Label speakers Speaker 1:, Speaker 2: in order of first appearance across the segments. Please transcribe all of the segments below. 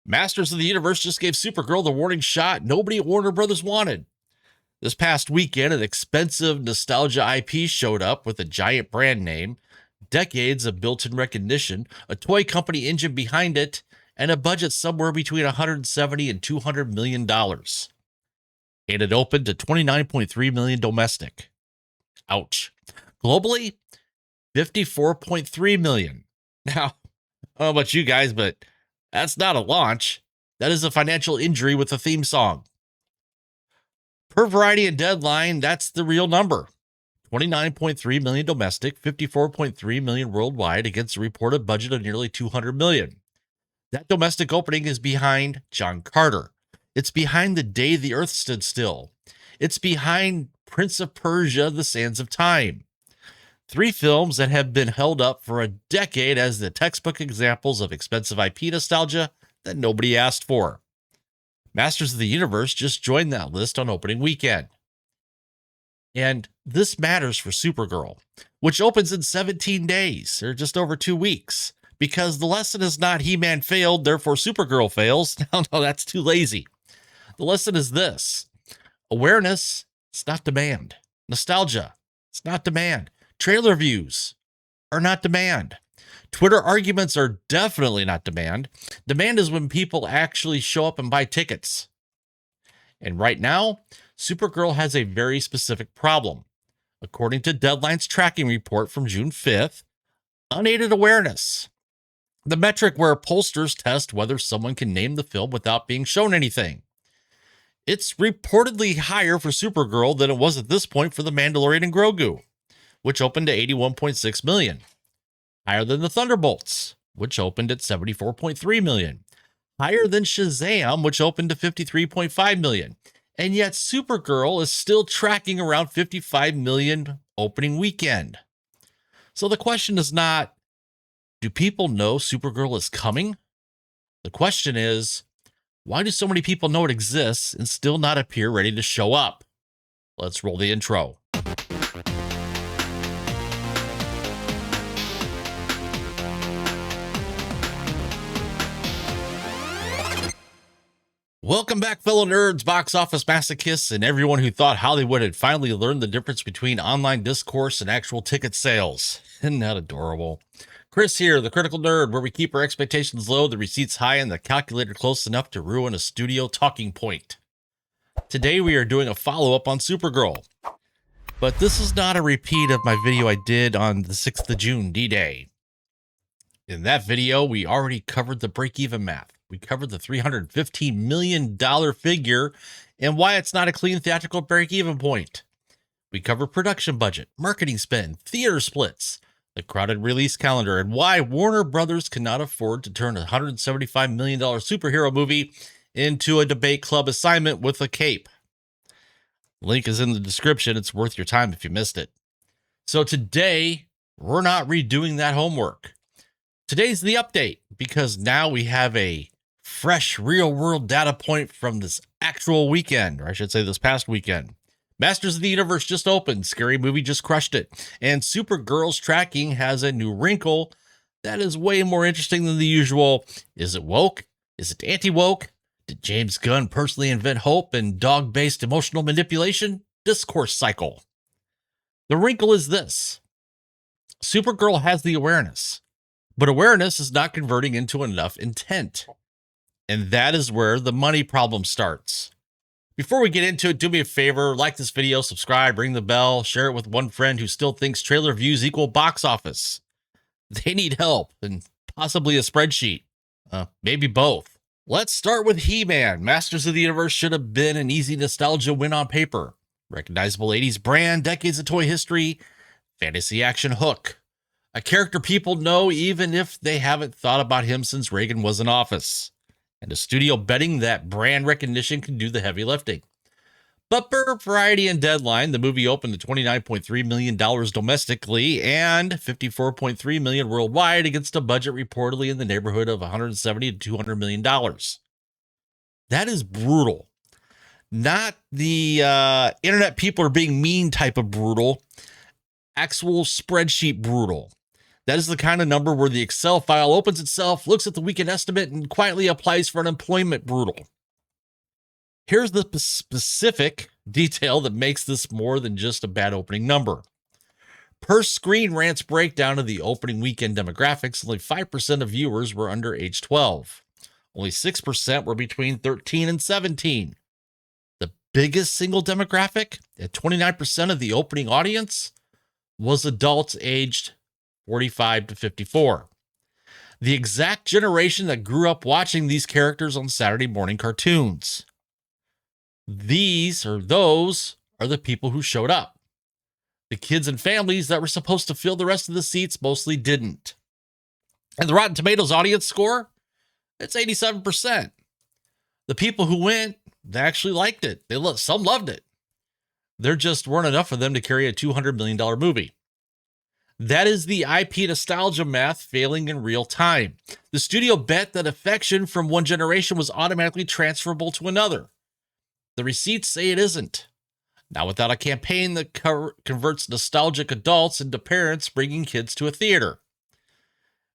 Speaker 1: Masters of the Universe just gave Supergirl the warning shot nobody at Warner Brothers wanted. This past weekend, an expensive nostalgia IP showed up with a giant brand name, decades of built-in recognition, a toy company engine behind it, and a budget somewhere between $170 and $200 million. And it opened to $29.3 million domestic. Ouch. Globally, $54.3 million. Now, I don't know about you guys, but that's not a launch. That is a financial injury with a theme song. Per Variety and Deadline, that's the real number. $29.3 million domestic, $54.3 million worldwide against a reported budget of nearly $200 million. That domestic opening is behind John Carter. It's behind The Day the Earth Stood Still. It's behind Prince of Persia, The Sands of Time. 3 films that have been held up for a decade as the textbook examples of expensive IP nostalgia that nobody asked for. Masters of the Universe just joined that list on opening weekend. And this matters for Supergirl, which opens in 17 days, or just over 2 weeks, because the lesson is not He-Man failed, therefore Supergirl fails. No, that's too lazy. The lesson is this: awareness, it's not demand. Nostalgia, it's not demand. Trailer views are not demand. Twitter arguments are definitely not demand. Demand is when people actually show up and buy tickets. And right now, Supergirl has a very specific problem. According to Deadline's tracking report from June 5th, unaided awareness, the metric where pollsters test whether someone can name the film without being shown anything. It's reportedly higher for Supergirl than it was at this point for The Mandalorian and Grogu, which opened to $81.6 million. Higher than the Thunderbolts, which opened at $74.3 million. Higher than Shazam, which opened to $53.5 million. And yet Supergirl is still tracking around $55 million opening weekend. So the question is not, do people know Supergirl is coming? The question is, why do so many people know it exists and still not appear ready to show up? Let's roll the intro. Welcome back, fellow nerds, box office masochists, and everyone who thought Hollywood had finally learned the difference between online discourse and actual ticket sales. Isn't that adorable? Chris here, the critical nerd, where we keep our expectations low, the receipts high, and the calculator close enough to ruin a studio talking point. Today we are doing a follow-up on Supergirl. But this is not a repeat of my video I did on the 6th of June, D-Day. In that video, we already covered the break-even math. We covered the $315 million figure and why it's not a clean theatrical break-even point. We covered production budget, marketing spend, theater splits, the crowded release calendar, and why Warner Brothers cannot afford to turn a $175 million superhero movie into a debate club assignment with a cape. Link is in the description. It's worth your time if you missed it. So today, we're not redoing that homework. Today's the update because now we have a fresh real-world data point from this actual weekend, or I should say this past weekend. Masters of the Universe just opened. Scary Movie just crushed it. And Supergirl's tracking has a new wrinkle that is way more interesting than the usual. Is it woke? Is it anti-woke? Did James Gunn personally invent hope and dog-based emotional manipulation? Discourse cycle. The wrinkle is this. Supergirl has the awareness, but awareness is not converting into enough intent. And that is where the money problem starts. Before we get into it, do me a favor, like this video, subscribe, ring the bell, share it with one friend who still thinks trailer views equal box office. They need help and possibly a spreadsheet. Maybe both. Let's start with He-Man. Masters of the Universe should have been an easy nostalgia win on paper. Recognizable 80s brand, decades of toy history, fantasy action hook. A character people know even if they haven't thought about him since Reagan was in office. And a studio betting that brand recognition can do the heavy lifting. But per Variety and Deadline, the movie opened to $29.3 million domestically and $54.3 million worldwide against a budget reportedly in the neighborhood of $170 to $200 million. That is brutal. Not the internet people are being mean type of brutal. Actual spreadsheet brutal. That is the kind of number where the Excel file opens itself, looks at the weekend estimate, and quietly applies for unemployment brutal. Here's the specific detail that makes this more than just a bad opening number. Per Screen Rant's breakdown of the opening weekend demographics, only 5% of viewers were under age 12. Only 6% were between 13 and 17. The biggest single demographic, at 29% of the opening audience, was adults aged 45 to 54. The exact generation that grew up watching these characters on Saturday morning cartoons. Those are the people who showed up. The kids and families that were supposed to fill the rest of the seats mostly didn't. And the Rotten Tomatoes audience score, it's 87%. The people who went, they actually liked it. Some loved it. There just weren't enough of them to carry a $200 million movie. That is the IP nostalgia math failing in real time. The studio bet that affection from one generation was automatically transferable to another. The receipts say it isn't. Not without a campaign that converts nostalgic adults into parents bringing kids to a theater.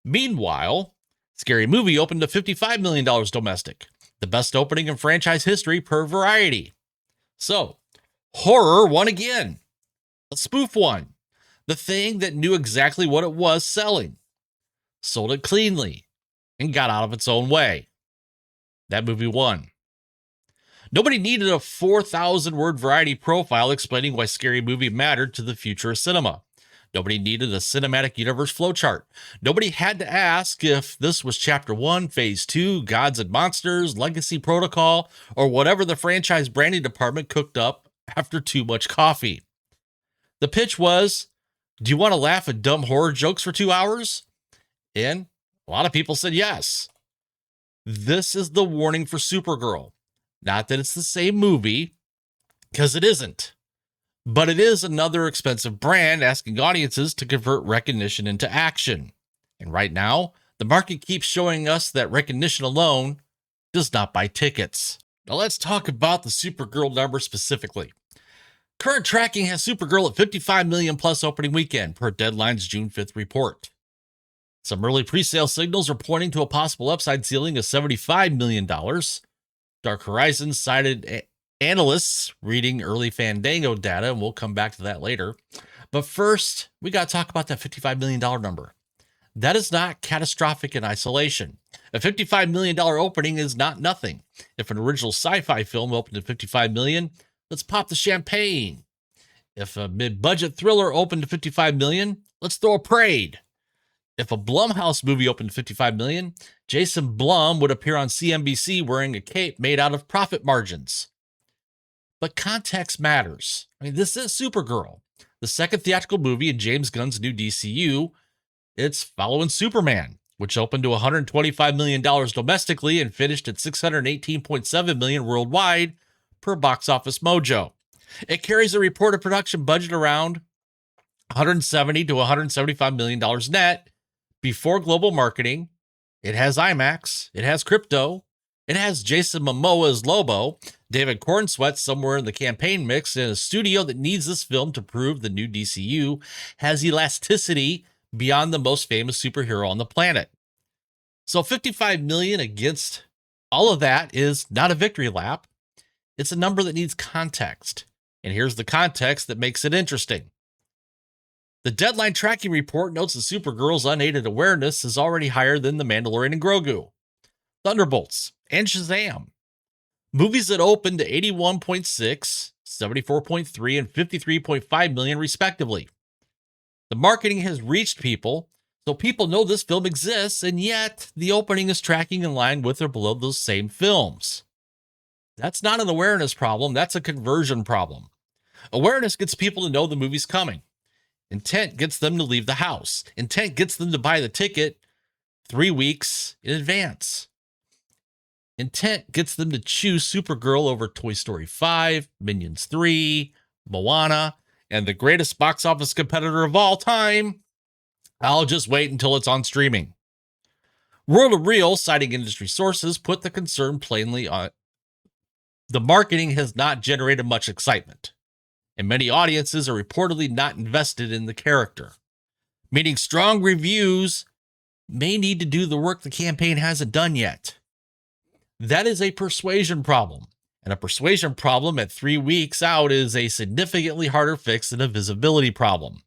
Speaker 1: Meanwhile, Scary Movie opened to $55 million domestic, the best opening in franchise history per Variety. So, horror won again. A spoof won. The thing that knew exactly what it was selling. Sold it cleanly and got out of its own way. That movie won. Nobody needed a 4,000-word Variety profile explaining why Scary Movie mattered to the future of cinema. Nobody needed a cinematic universe flowchart. Nobody had to ask if this was Chapter 1, Phase 2, Gods and Monsters, Legacy Protocol, or whatever the franchise branding department cooked up after too much coffee. The pitch was, do you want to laugh at dumb horror jokes for 2 hours? And a lot of people said yes. This is the warning for Supergirl. Not that it's the same movie, because it isn't. But it is another expensive brand asking audiences to convert recognition into action. And right now, the market keeps showing us that recognition alone does not buy tickets. Now let's talk about the Supergirl number specifically. Current tracking has Supergirl at 55 million plus opening weekend per Deadline's June 5th report. Some early pre-sale signals are pointing to a possible upside ceiling of $75 million. Dark Horizons cited analysts reading early Fandango data, and we'll come back to that later. But first, we got to talk about that $55 million number. That is not catastrophic in isolation. A $55 million opening is not nothing. If an original sci-fi film opened at $55 million, let's pop the champagne. If a mid-budget thriller opened to $55 million, let's throw a parade. If a Blumhouse movie opened to $55 million, Jason Blum would appear on CNBC wearing a cape made out of profit margins. But context matters. This is Supergirl, the second theatrical movie in James Gunn's new DCU. It's following Superman, which opened to $125 million domestically and finished at $618.7 million worldwide per Box Office Mojo. It carries a reported production budget around $170 to $175 million net before global marketing. It has IMAX, it has crypto, it has Jason Momoa as Lobo, David Cornsweet somewhere in the campaign mix, and a studio that needs this film to prove the new DCU has elasticity beyond the most famous superhero on the planet. So 55 million against all of that is not a victory lap. It's a number that needs context. And here's the context that makes it interesting. The Deadline tracking report notes that Supergirl's unaided awareness is already higher than The Mandalorian and Grogu, Thunderbolts, and Shazam. Movies that opened to 81.6, 74.3, and 53.5 million respectively. The marketing has reached people, so people know this film exists, and yet the opening is tracking in line with or below those same films. That's not an awareness problem, that's a conversion problem. Awareness gets people to know the movie's coming. Intent gets them to leave the house. Intent gets them to buy the ticket 3 weeks in advance. Intent gets them to choose Supergirl over Toy Story 5, Minions 3, Moana, and the greatest box office competitor of all time. I'll just wait until it's on streaming. World of Real, citing industry sources, put the concern plainly on the marketing has not generated much excitement, and many audiences are reportedly not invested in the character. meaning strong reviews may need to do the work the campaign hasn't done yet. That is a persuasion problem, and a persuasion problem at 3 weeks out is a significantly harder fix than a visibility problem.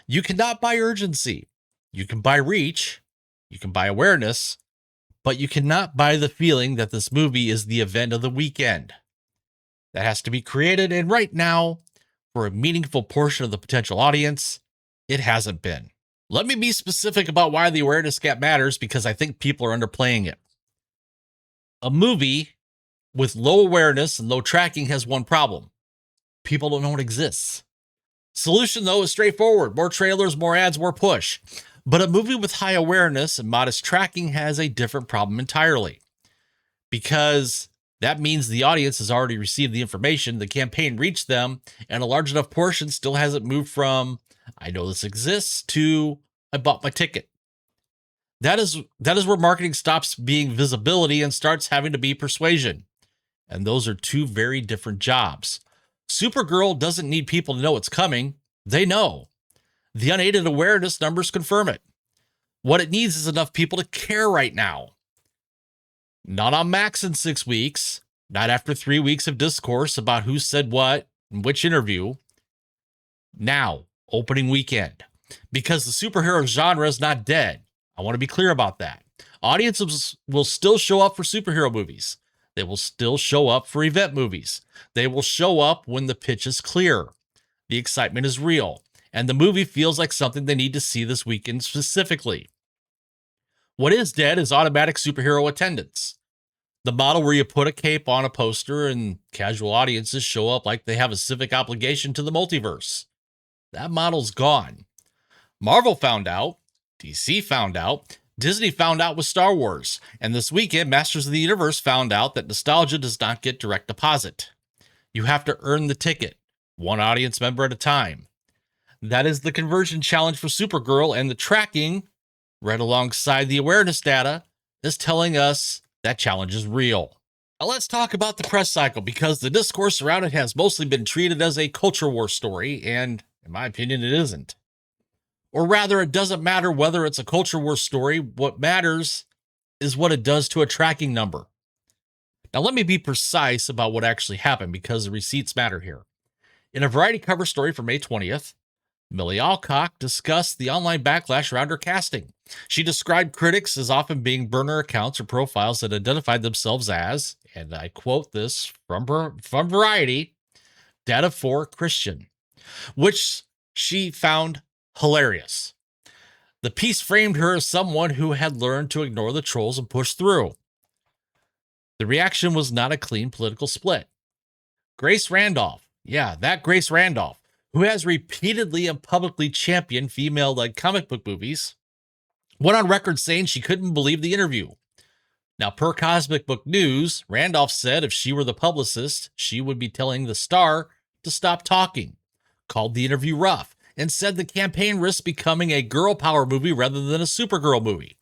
Speaker 1: You cannot buy urgency. You can buy reach, you can buy awareness, but you cannot buy the feeling that this movie is the event of the weekend. That has to be created, and right now, for a meaningful portion of the potential audience, it hasn't been. Let me be specific about why the awareness gap matters, because I think people are underplaying it. A movie with low awareness and low tracking has one problem. People don't know it exists. Solution, though, is straightforward. More trailers, more ads, more push. But a movie with high awareness and modest tracking has a different problem entirely. Because that means the audience has already received the information, the campaign reached them, and a large enough portion still hasn't moved from, I know this exists, to, I bought my ticket. That is where marketing stops being visibility and starts having to be persuasion. And those are two very different jobs. Supergirl doesn't need people to know it's coming. They know. The unaided awareness numbers confirm it. What it needs is enough people to care right now. Not on Max in 6 weeks, not after 3 weeks of discourse about who said what in which interview. Now, opening weekend. Because the superhero genre is not dead. I want to be clear about that. Audiences will still show up for superhero movies. They will still show up for event movies. They will show up when the pitch is clear, the excitement is real, and the movie feels like something they need to see this weekend specifically. What is dead is automatic superhero attendance. The model where you put a cape on a poster and casual audiences show up like they have a civic obligation to the multiverse. That model's gone. Marvel found out, DC found out, Disney found out with Star Wars, and this weekend, Masters of the Universe found out that nostalgia does not get direct deposit. You have to earn the ticket, one audience member at a time. That is the conversion challenge for Supergirl, and the tracking, right alongside the awareness data, is telling us that challenge is real. Now let's talk about the press cycle, because the discourse around it has mostly been treated as a culture war story, and in my opinion, it isn't. Or rather, it doesn't matter whether it's a culture war story. What matters is what it does to a tracking number. Now, let me be precise about what actually happened, because the receipts matter here. In a Variety cover story from May 20th, Millie Alcock discussed the online backlash around her casting. She described critics as often being burner accounts or profiles that identified themselves as, and I quote this from Variety, data for Christian, which she found hilarious. The piece framed her as someone who had learned to ignore the trolls and push through. The reaction was not a clean political split. Grace Randolph, that Grace Randolph, who has repeatedly and publicly championed female-led comic book movies, went on record saying she couldn't believe the interview. Now, per Cosmic Book News, Randolph said if she were the publicist, she would be telling the star to stop talking, called the interview rough, and said the campaign risks becoming a girl power movie rather than a Supergirl movie.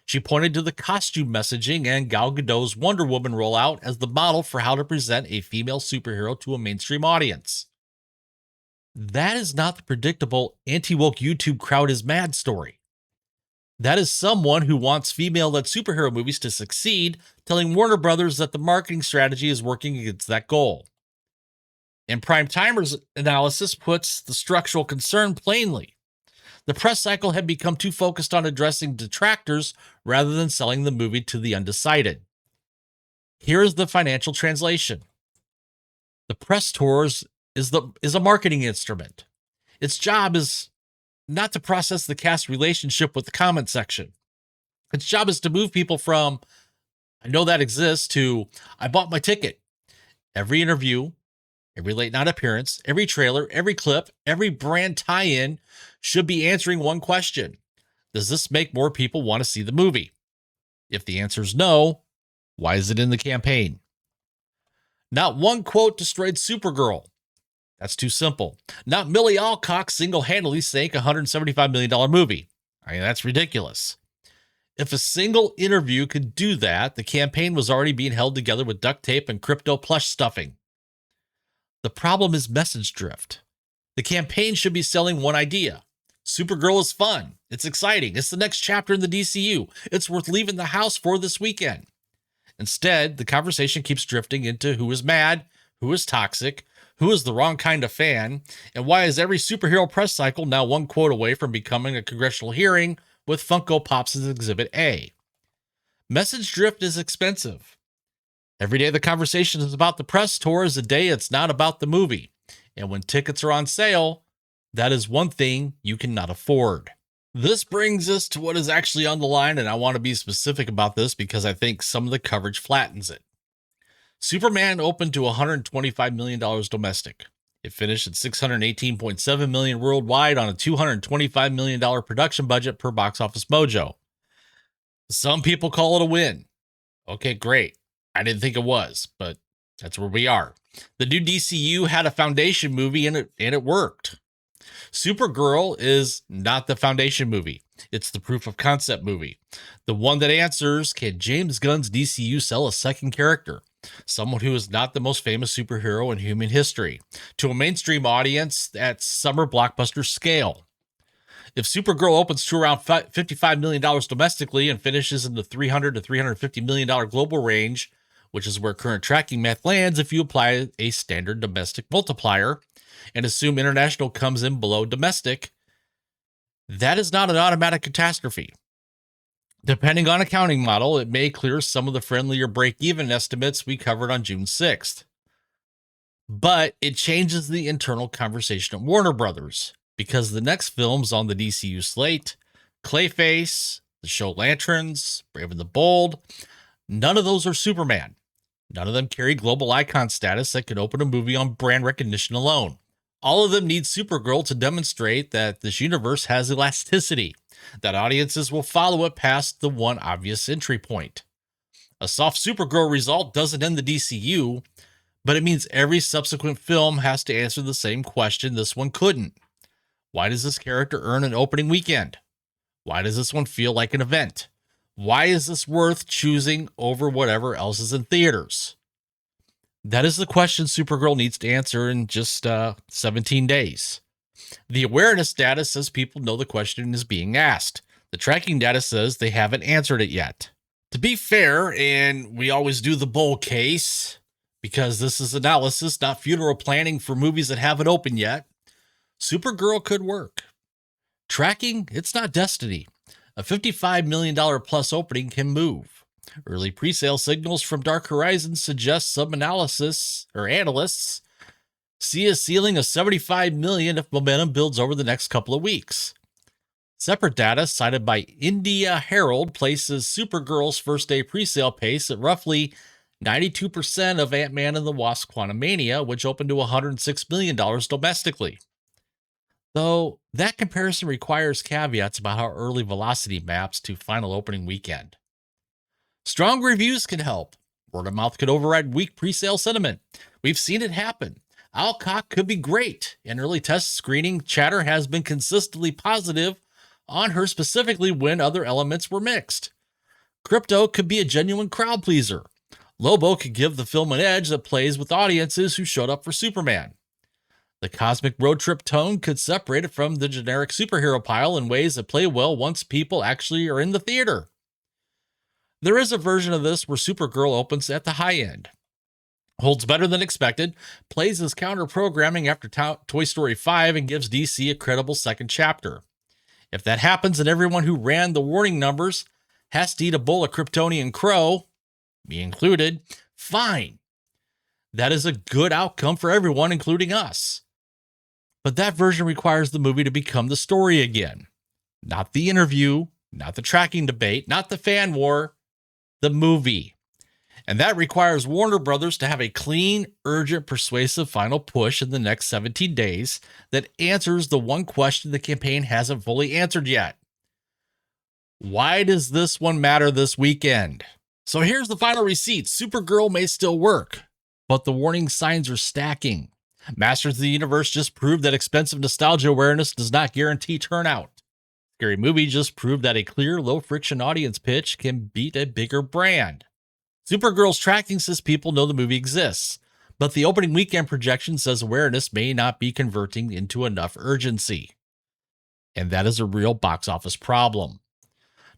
Speaker 1: She pointed to the costume messaging and Gal Gadot's Wonder Woman rollout as the model for how to present a female superhero to a mainstream audience. That is not the predictable anti-woke YouTube crowd is mad story. That is someone who wants female-led superhero movies to succeed, telling Warner Brothers that the marketing strategy is working against that goal. And Prime Timer's analysis puts the structural concern plainly. The press cycle had become too focused on addressing detractors rather than selling the movie to the undecided. Here is the financial translation. The press tours is a marketing instrument. Its job is not to process the cast relationship with the comment section. Its job is to move people from, I know that exists, to, I bought my ticket. Every interview, every late night appearance, every trailer, every clip, every brand tie-in should be answering one question. Does this make more people want to see the movie? If the answer is no, why is it in the campaign? Not one quote destroyed Supergirl. That's too simple. Not Millie Alcock single-handedly sank a $175 million movie. I mean, that's ridiculous. If a single interview could do that, the campaign was already being held together with duct tape and crypto plush stuffing. The problem is message drift. The campaign should be selling one idea. Supergirl is fun. It's exciting. It's the next chapter in the DCU. It's worth leaving the house for this weekend. Instead, the conversation keeps drifting into who is mad, who is toxic, who is the wrong kind of fan, and why is every superhero press cycle now one quote away from becoming a congressional hearing with Funko Pops as Exhibit A. Message drift is expensive. Every day the conversation is about the press tour is a day it's not about the movie. And when tickets are on sale, that is one thing you cannot afford. This brings us to what is actually on the line, and I want to be specific about this because I think some of the coverage flattens it. Superman opened to $125 million domestic. It finished at $618.7 million worldwide on a $225 million production budget per Box Office Mojo. Some people call it a win. Okay, great. I didn't think it was, but that's where we are. The new DCU had a foundation movie and it worked. Supergirl is not the foundation movie. It's the proof of concept movie. The one that answers, can James Gunn's DCU sell a second character? Someone who is not the most famous superhero in human history, to a mainstream audience at summer blockbuster scale. If Supergirl opens to around $55 million domestically and finishes in the $300 to $350 million global range, which is where current tracking math lands if you apply a standard domestic multiplier and assume international comes in below domestic, that is not an automatic catastrophe. Depending on accounting model, it may clear some of the friendlier break-even estimates we covered on June 6th. But it changes the internal conversation at Warner Brothers, because the next films on the DCU slate, Clayface, the show Lanterns, Brave and the Bold, none of those are Superman. None of them carry global icon status that could open a movie on brand recognition alone. All of them need Supergirl to demonstrate that this universe has elasticity, that audiences will follow it past the one obvious entry point. A soft Supergirl result doesn't end the DCU, but it means every subsequent film has to answer the same question this one couldn't. Why does this character earn an opening weekend? Why does this one feel like an event? Why is this worth choosing over whatever else is in theaters? That is the question Supergirl needs to answer in just 17 days. The awareness data says people know the question is being asked. The tracking data says they haven't answered it yet. To be fair, and we always do the bull case, because this is analysis, not funeral planning for movies that haven't opened yet, Supergirl could work. Tracking, it's not destiny. A $55 million plus opening can move. Early presale signals from Dark Horizons suggest some analysts see a ceiling of $75 million if momentum builds over the next couple of weeks. Separate data cited by India Herald places Supergirl's first day presale pace at roughly 92% of Ant-Man and the Wasp: Quantumania, which opened to $106 million domestically. Though that comparison requires caveats about how early velocity maps to final opening weekend. Strong reviews can help. Word of mouth could override weak presale sentiment. We've seen it happen. Alcock could be great, and early test screening chatter has been consistently positive on her, specifically when other elements were mixed. Crypto could be a genuine crowd pleaser. Lobo could give the film an edge that plays with audiences who showed up for Superman. The cosmic road trip tone could separate it from the generic superhero pile in ways that play well once people actually are in the theater. There is a version of this where Supergirl opens at the high end, holds better than expected, plays as counter-programming after Toy Story 5, and gives DC a credible second chapter. If that happens and everyone who ran the warning numbers has to eat a bowl of Kryptonian crow, me included, fine. That is a good outcome for everyone, including us. But that version requires the movie to become the story again. Not the interview, not the tracking debate, not the fan war, the movie. And that requires Warner Brothers to have a clean, urgent, persuasive final push in the next 17 days that answers the one question the campaign hasn't fully answered yet. Why does this one matter this weekend? So here's the final receipt. Supergirl may still work, but the warning signs are stacking. Masters of the Universe just proved that expensive nostalgia awareness does not guarantee turnout. Scary Movie just proved that a clear, low-friction audience pitch can beat a bigger brand. Supergirl's tracking says people know the movie exists, but the opening weekend projection says awareness may not be converting into enough urgency. And that is a real box office problem.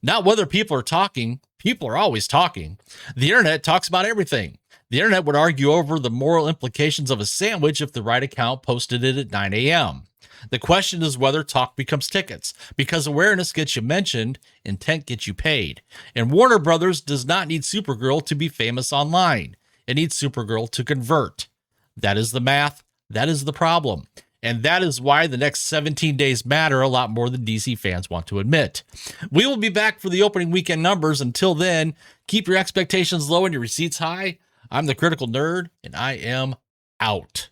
Speaker 1: Not whether people are talking. People are always talking. The internet talks about everything. The internet would argue over the moral implications of a sandwich if the right account posted it at 9 a.m. The question is whether talk becomes tickets, because awareness gets you mentioned, intent gets you paid. And Warner Brothers does not need Supergirl to be famous online. It needs Supergirl to convert. That is the math. That is the problem. And that is why the next 17 days matter a lot more than DC fans want to admit. We will be back for the opening weekend numbers. Until then, keep your expectations low and your receipts high. I'm the Critical Nerd, and I am out.